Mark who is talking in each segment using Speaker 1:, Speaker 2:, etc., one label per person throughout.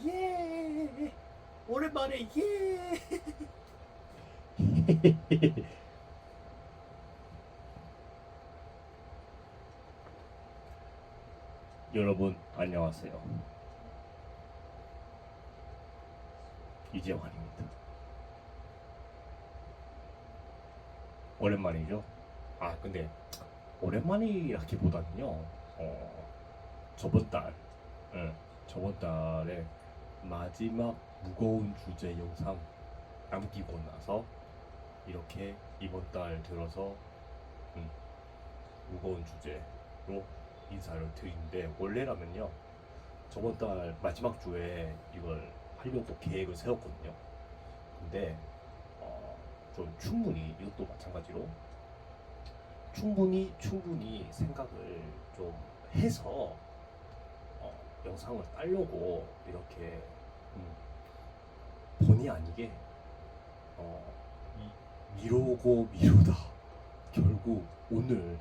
Speaker 1: 예. 오랜만에 예. 여러분 안녕하세요. 이재환입니다. 오랜만이죠? 아 근데 오랜만이라기보다는요. 저번 달, 응, 저번 달에 마지막 무거운 주제 영상 남기고 나서 이렇게 이번 달 들어서 음, 무거운 주제로 인사를 드리는데, 원래라면요 저번 달 마지막 주에 이걸 하려고 계획을 세웠거든요. 근데 좀 충분히 이것도 마찬가지로 충분히 생각을 좀 해서 영상을 따려고 이렇게 음, 본의 아니게 어, 미루고 미루다 결국 오늘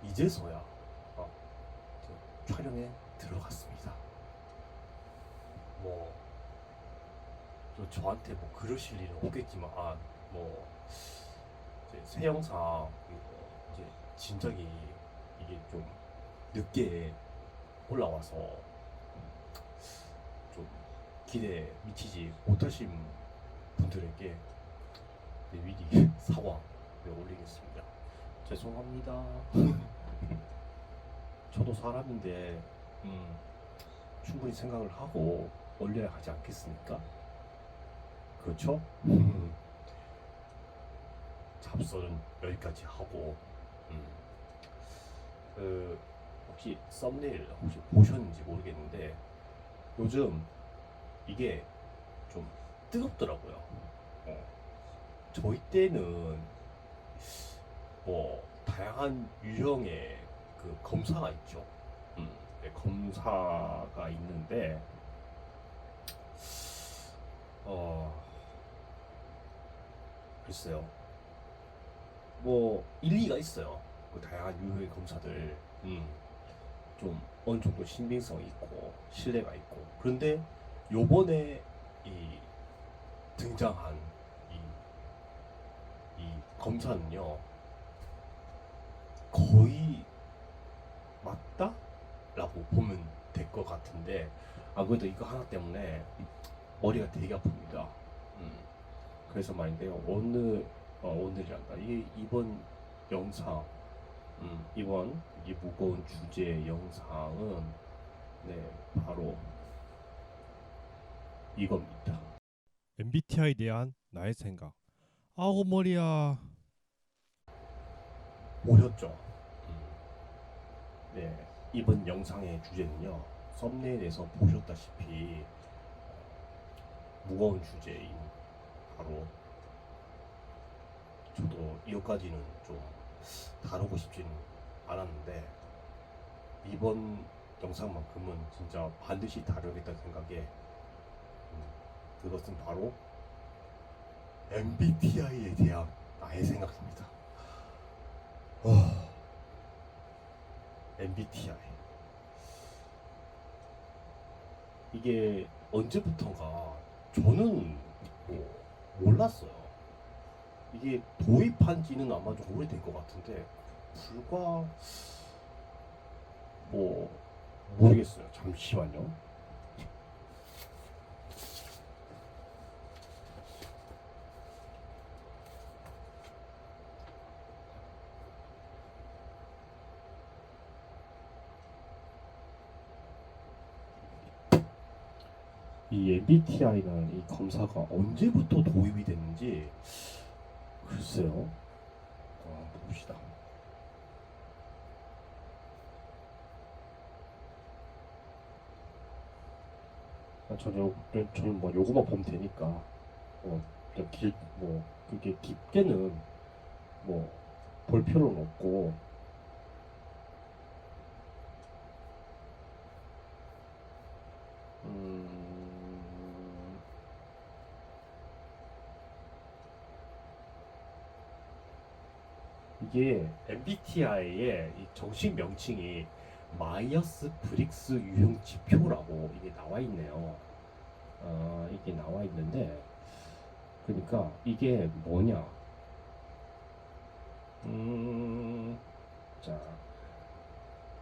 Speaker 1: 이제서야 촬영에 들어갔습니다. 뭐 저한테 뭐 그러실 일은 없겠지만, 뭐 이제 새 영상 이제 진작에 이게 좀 늦게 올라와서 좀 기대 미치지 못하신 분들에게 미리 사과를 올리겠습니다. 죄송합니다. 저도 사람인데 충분히 생각을 하고 올려야 하지 않겠습니까? 그렇죠? 잡설은 여기까지 하고, 음, 혹시 썸네일 혹시 보셨는지 모르겠는데 요즘 이게 좀 뜨겁더라고요. 어, 저희 때는 뭐 다양한 유형의 그 검사가 있죠. 네, 검사가 있는데 어 글쎄요, 뭐 일리가 있어요. 그 다양한 유형의 검사들 좀 어느 정도 신빙성이 있고 신뢰가 있고. 그런데 요번에 이 등장한 이, 이 검사는요 거의 맞다? 라고 보면 될 것 같은데, 아무래도 이거 하나 때문에 머리가 되게 아픕니다. 음, 그래서 말인데요, 오늘이란다, 이번 영상, 이번 이 무거운 주제 영상은 네, 바로 이겁니다.
Speaker 2: MBTI에 대한 나의 생각. 아우 머리야.
Speaker 1: 보셨죠? 네, 이번 영상의 주제는요, 썸네일에서 보셨다시피 무거운 주제인, 바로 저도 이것까지는 좀 다루고 싶지는 않았는데 이번 영상만큼은 진짜 반드시 다루겠다는 생각에, 그것은 바로 MBTI에 대한 나의 생각입니다. MBTI, 이게 언제부턴가 저는 뭐 몰랐어요. 이게 도입한 지는 아마 좀 오래된 것 같은데 불과 뭐 모르겠어요. 잠시만요. 이 MBTI라는 이 검사가 언제부터 도입이 됐는지 글쎄요. 봅시다. 저는 뭐 요거만 보면 되니까 뭐 그게 깊게는 뭐 볼 필요는 없고, 음, 이게 MBTI의 이 정식 명칭이 마이어스 브릭스 유형 지표라고 이게 나와 있네요. 이게 나와 있는데, 그러니까 이게 뭐냐? 자,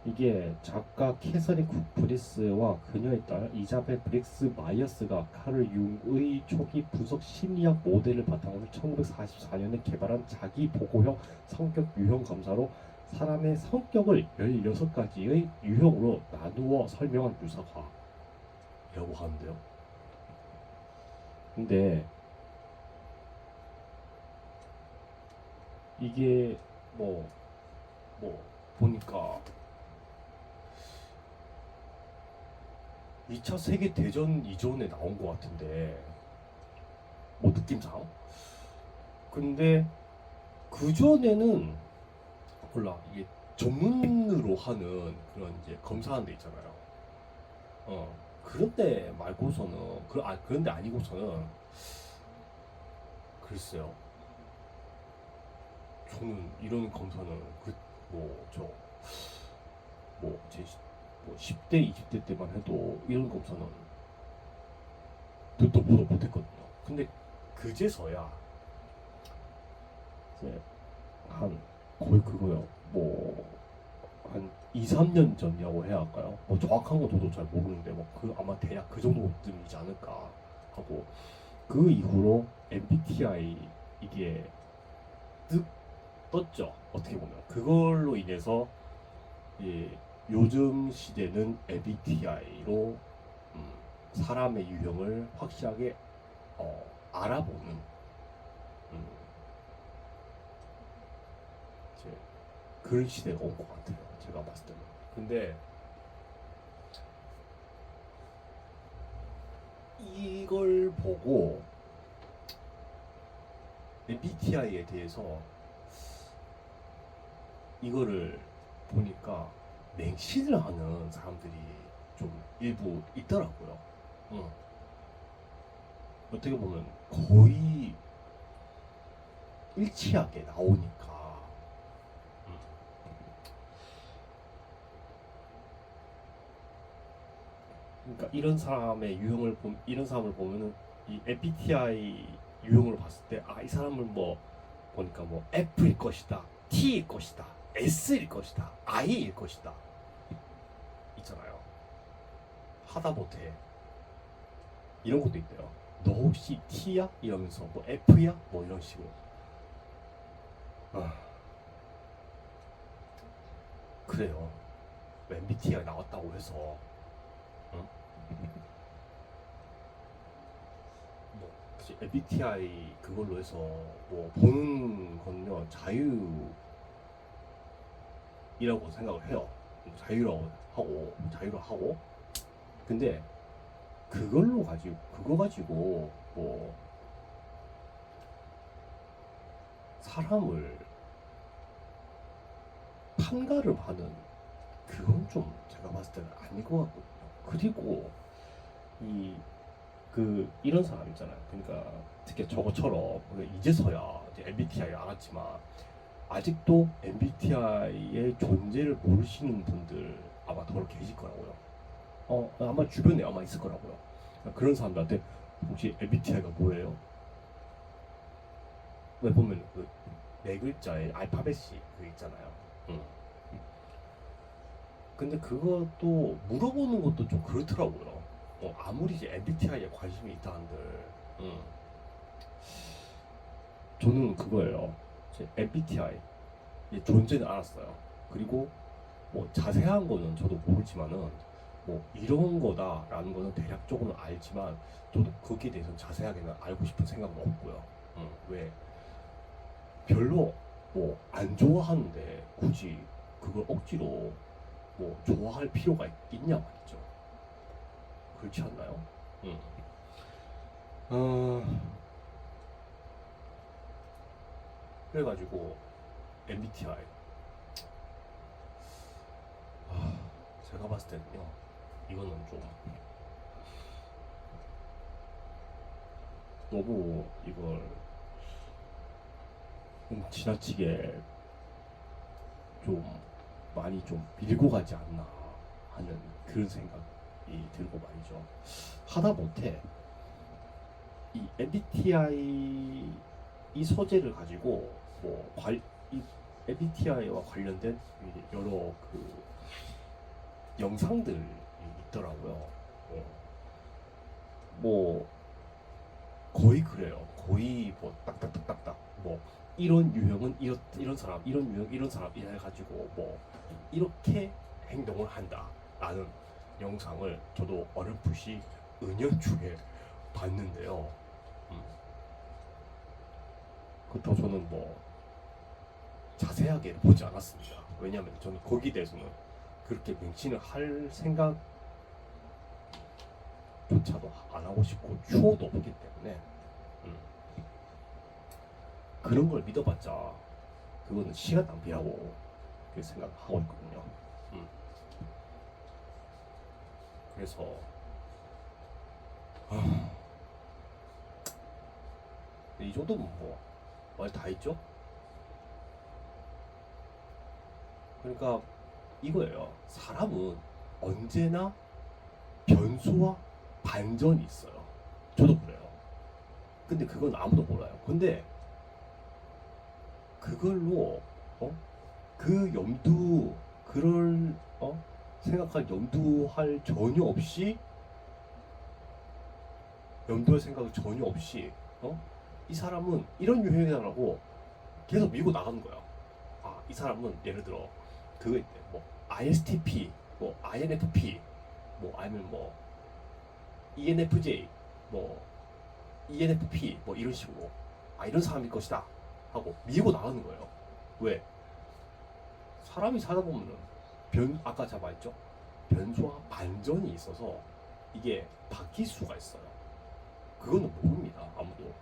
Speaker 1: 이게 작가 캐서린 쿡 브리스와 그녀의 딸 이자벨 브릭스 마이어스가 카를 융의 초기 분석 심리학 모델을 바탕으로 1944년에 개발한 자기 보고형 성격 유형 검사로 사람의 성격을 16가지의 유형으로 나누어 설명한 유사화라고 하는데요. 근데 이게 뭐 보니까 2차 세계 대전 이전에 나온 것 같은데 뭐 느낌상. 근데 그 전에는 몰라, 이게 전문으로 하는 그런 이제 검사하는 데 있잖아요. 그런데 말고서는 그런데 아니고서는 글쎄요. 저는 이런 검사는 제 10대, 20대 때만 해도 이런 검사는 듣도 보도 못했거든요. 근데 그제서야 이제 한 거의 그거요. 한 2, 3년 전이라고 해야 할까요? 정확한 건 저도 잘 모르는데 아마 대략 그 정도쯤이지 않을까 하고, 그 이후로 MBTI 이게 뜩 떴죠. 어떻게 보면 그걸로 인해서 요즘 시대는 MBTI로 사람의 유형을 확실하게 알아보는 이제 그런 시대가 온 것 같아요. 제가 봤을 때는. 근데 이걸 보고 MBTI에 대해서 이거를 보니까 맹신을 하는 사람들이 좀 일부 있더라고요. 어떻게 보면 거의 일치하게 나오니까. 그러니까 이런 사람을 보면은 이 MBTI 유형으로 봤을 때 이 사람은 보니까 F일 것이다, T일 것이다, S일 것이다, I일 것이다 있잖아요. 하다못해 이런 것도 있대요. 너 혹시 T야? 이러면서 F야? 이런 식으로. 그래요. MBTI가 나왔다고 해서 MBTI 그걸로 해서 보는 건요 자유라고 생각을 해요. 자유라고 하고. 근데 그거 가지고 사람을 판가름 하는, 그건 좀 제가 봤을 때는 아닐 것 같거든요. 그리고 이런 사람 있잖아요. 그러니까 특히 저거처럼 이제서야 이제 MBTI 알았지만 아직도 MBTI의 존재를 모르시는 분들 아마 더 계실 거라고요. 아마 주변에 아마 있을 거라고요. 그런 사람들한테 혹시 MBTI가 뭐예요? 왜 보면 네 글자의 알파벳이 있잖아요. 근데 그것도 물어보는 것도 좀 그렇더라고요. 아무리 이제 MBTI에 관심이 있다 한들, 저는 그거예요. MBTI 존재는 알았어요. 그리고 자세한 거는 저도 모르지만은 이런 거다라는 거는 대략적으로 알지만 저도 거기에 대해서 자세하게는 알고 싶은 생각은 없고요. 왜 별로 안 좋아하는데 굳이 그걸 억지로 좋아할 필요가 있냐 말이죠. 그렇지 않나요? 그래가지고 MBTI 제가 봤을 때는요, 이거는 좀 너무 이걸 지나치게 좀 많이 좀 밀고 가지 않나 하는 그런 생각이 들고 말이죠. 하다 못해 이 MBTI 이 소재를 가지고 이 MBTI와 관련된 여러 그 영상들이 있더라고요. 뭐 거의 그래요. 거의 뭐 딱딱딱딱딱 뭐 이런 유형은 이런 사람, 이런 유형 이런 사람 이래 가지고 뭐 이렇게 행동을 한다라는 영상을 저도 어렴풋이 은연중에 봤는데요. 그렇다고 저는 뭐 자세하게 보지 않았습니다. 왜냐하면 저는 거기에 대해서는 그렇게 맹신을 할 생각조차도 안 하고 싶고 추호도 없기 때문에 그런 걸 믿어봤자 그거는 시간 낭비라고 그렇게 생각하고 있거든요. 그래서 이 정도면 뭐 말 다 했죠? 그러니까 이거예요. 사람은 언제나 변수와 반전이 있어요. 저도 그래요. 근데 그건 아무도 몰라요. 근데 그걸로 그 그럴 생각할 염두할 전혀 없이 염두할 생각을 전혀 없이 이 사람은 이런 유형이다라고 계속 밀고 나가는 거야. 아, 이 사람은 예를 들어 그거 있대. 뭐 ISTP, 뭐 INFP, 뭐 아니면 뭐 ENFJ, 뭐 ENFP 뭐 이런 식으로 이런 사람일 것이다 하고 밀고 나가는 거예요. 왜? 사람이 살다 보면은 아까 제가 말했죠. 변수와 반전이 있어서 이게 바뀔 수가 있어요. 그거는 모릅니다, 아무도.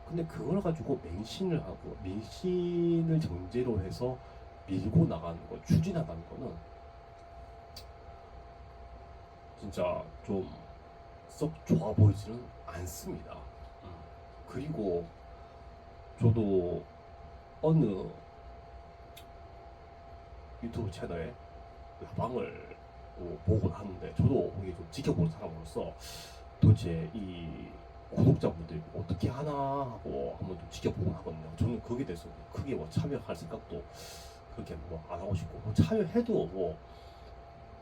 Speaker 1: 근데 그걸 가지고 맹신을 하고 맹신을 전제로 해서 밀고 나가는 거, 추진하는 거는 진짜 좀 썩 좋아 보이지는 않습니다. 그리고 저도 어느 유튜브 채널에 라방을 보곤 하는데 저도 이게 좀 지켜보는 사람으로서 도대체 이 구독자분들이 어떻게 하나 하고 한번 좀 지켜보곤 하거든요. 저는 거기에 대해서 크게 뭐 참여할 생각도 그렇게 뭐 안 하고 싶고 뭐 참여해도 뭐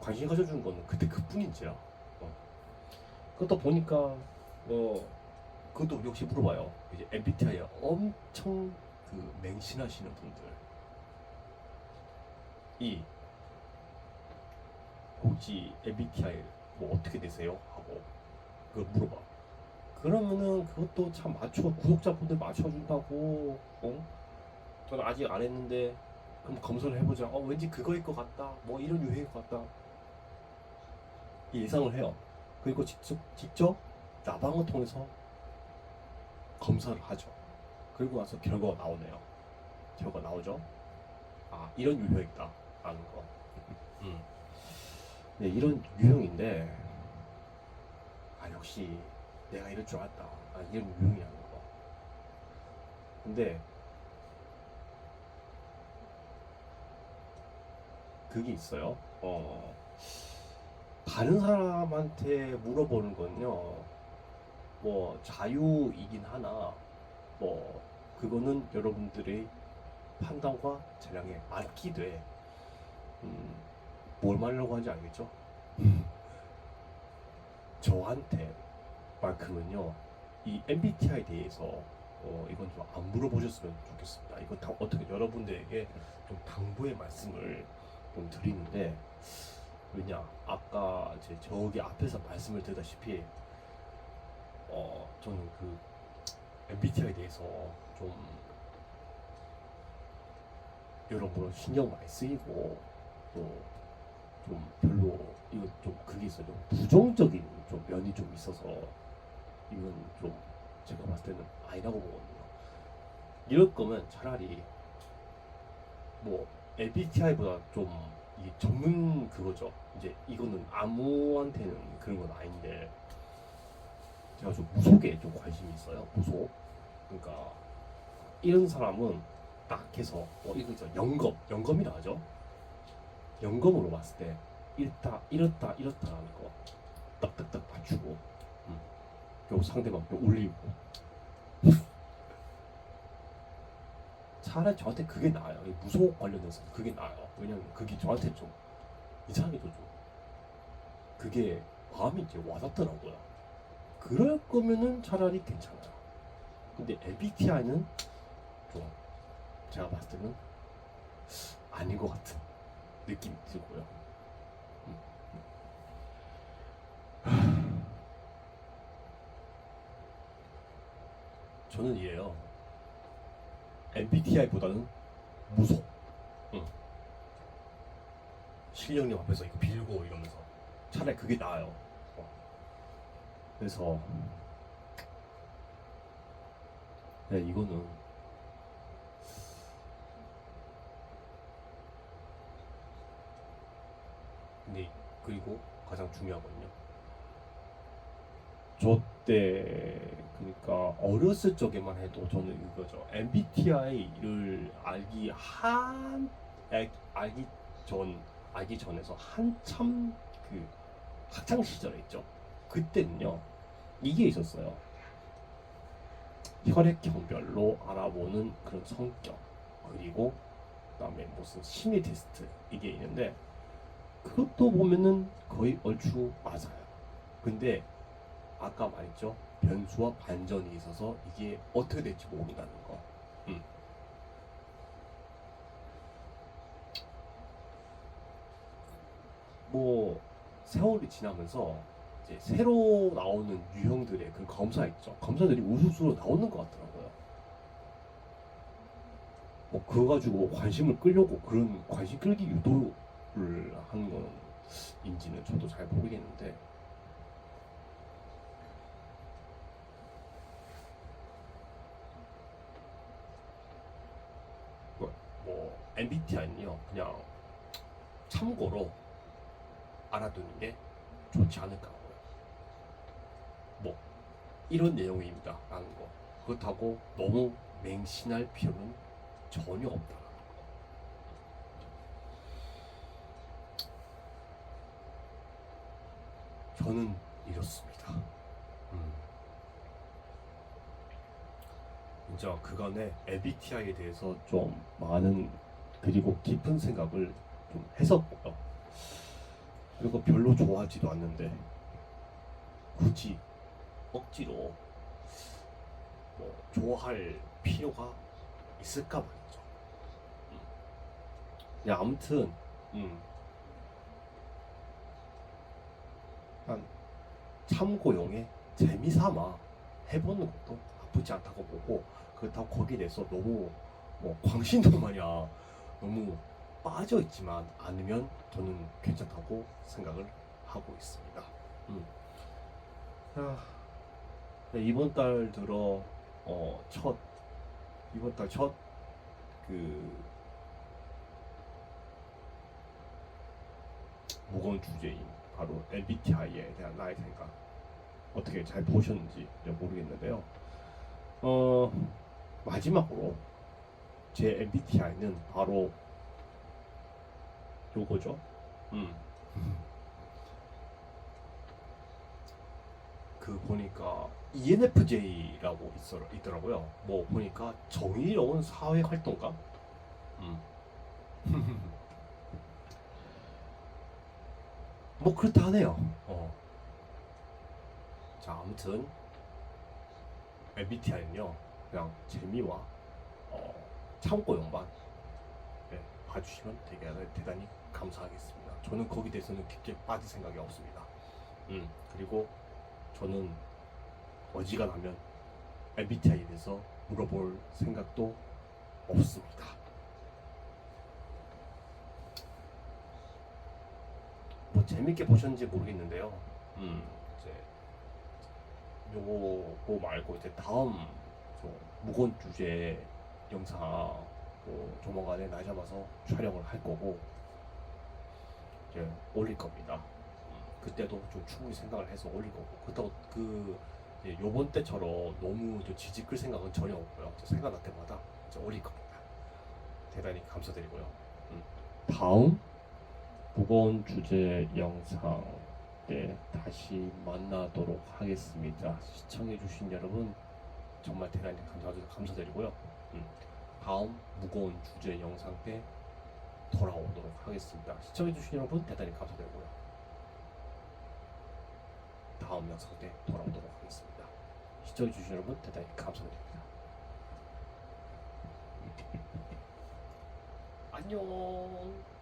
Speaker 1: 관심 가져주는 거는 그때 그뿐인지라. 그러다 보니까 그것도 역시 물어봐요. 이제 MBTI에 엄청 그 맹신하시는 분들이 혹시 MBTI 뭐 어떻게 되세요? 하고 그걸 물어봐. 그러면은 그것도 참 구독자분들 맞춰준다고. 저는 아직 안 했는데 그럼 검사를 해보자. 왠지 그거일 것 같다. 뭐 이런 유행일 것 같다. 예상을 해요. 그리고 직접 라방을 통해서 검사를 하죠. 그리고 나서 결과가 나오네요. 결과 나오죠. 아, 이런 유형이다 라는 거. 네, 이런 유형인데 역시 내가 이럴 줄 알았다. 이런 유형이라는 거. 근데 그게 있어요. 다른 사람한테 물어보는 건요, 뭐 자유이긴 하나, 뭐 그거는 여러분들의 판단과 재량에 맡기되, 뭘 말하려고 하는지 알겠죠? 저한테 만큼은요, 이 MBTI에 대해서 이건 좀 안 물어보셨으면 좋겠습니다. 이거 다 어떻게 여러분들에게 좀 당부의 말씀을 좀 드리는데, 왜냐, 아까 저기 앞에서 말씀을 드렸다시피 저는 그 MBTI에 대해서 좀 여러분 신경 많이 쓰이고 또 좀 별로 이거 좀 그게 있어요. 좀 부정적인 좀 면이 좀 있어서 이건 좀 제가 봤을 때는 아니라고 보거든요. 이럴 거면 차라리 뭐 MBTI보다 좀 이 전문 그거죠. 이제 이거는 아무한테는 그런 건 아닌데 제가 좀 무속에 좀 관심이 있어요. 무속. 그러니까 이런 사람은 딱 해서 이거 영검이라 하죠. 영검으로 봤을 때 이렇다 하는 거 딱딱딱 맞추고, 요 상대방 또 올리고. 차라리 저한테 그게 나아요. 이 무속 관련해서 그게 나아요. 왜냐면 그게 저한테 좀 이상하게도 좀 그게 마음이 이제 와닿더라고요. 그럴 거면은 차라리 괜찮아요. 근데 MBTI는 좀 제가 봤을 때는 아닌 것 같은 느낌이 들고요. 저는 이래요. MBTI보다는 무속. 실령님 앞에서 이거 빌고 이러면서 차라리 그게 나아요. 그래서 네, 이거는 근데 그리고 가장 중요한 건요. 저 때 그러니까 어렸을 적에만 해도 저는 이거죠. MBTI를 알기 전에서 한참 그 학창 시절에 있죠. 그때는요 이게 있었어요. 혈액형별로 알아보는 그런 성격, 그리고 그다음에 무슨 심리 테스트 이게 있는데 그것도 보면은 거의 얼추 맞아요. 근데 아까 말했죠. 변수와 반전이 있어서 이게 어떻게 될지 모른다는 거. 뭐 세월이 지나면서 이제 새로 나오는 유형들의 그 검사 있죠. 검사들이 우수수로 나오는 것 같더라고요. 뭐 그거 가지고 뭐 관심을 끌려고 그런 관심 끌기 유도를 하는 건인지는 저도 잘 모르겠는데 뭐 MBTI는요 그냥 참고로 알아두는 게 좋지 않을까 하고요. 뭐 이런 내용입니다 라는 거. 그렇다고 너무 맹신할 필요는 전혀 없다. 저는 이렇습니다. 진짜 그간의 MBTI에 대해서 좀 많은 그리고 깊은 생각을 좀 했었고요. 그리고 별로 좋아하지도 않는데 굳이 억지로 뭐 좋아할 필요가 있을까 말이죠. 그냥 아무튼 한 참고용에 재미삼아 해보는 것도 나쁘지 않다고 보고 그렇다고 거기에 대해서 너무 뭐 광신도 마냥 너무 빠져 있지만 않으면 저는 괜찮다고 생각을 하고 있습니다. 네, 이번 달 들어 이번 달 첫 그 무거운 주제인 바로 MBTI에 대한 나의 생각 어떻게 잘 보셨는지 모르겠는데요. 마지막으로 제 MBTI는 바로 요거죠. 그 보니까 ENFJ라고 있더라고요. 뭐 보니까 정의로운 사회 활동가. 뭐 그렇다 하네요. 자 아무튼 MBTI는요 그냥 재미와 참고용만 봐주시면 되게 대단히 감사하겠습니다. 저는 거기에 대해서는 깊게 빠질 생각이 없습니다. 그리고 저는 어지간하면 MBTI에 대해서 물어볼 생각도 없습니다. 뭐 재밌게 보셨는지 모르겠는데요. 이제 요거 말고 이제 다음 무거운 주제 영상 뭐 조만간에 날 잡아서 촬영을 할 거고 이제 올릴 겁니다. 그때도 좀 충분히 생각을 해서 올릴 거고 그렇다고 요번 때처럼 너무 지지 끌 생각은 전혀 없고요. 생각날 때마다 이제 올릴 겁니다. 대단히 감사드리고요. 다음 무거운 주제 영상 때 다시 만나도록 하겠습니다. 시청해주신 여러분 정말 대단히 감사드리고요. 다음 무거운 주제 영상 때 돌아오도록 하겠습니다. 시청해주신 여러분 대단히 감사드리고요. 다음 영상 때 돌아오도록 하겠습니다. 시청해주신 여러분 대단히 감사드립니다. 안녕.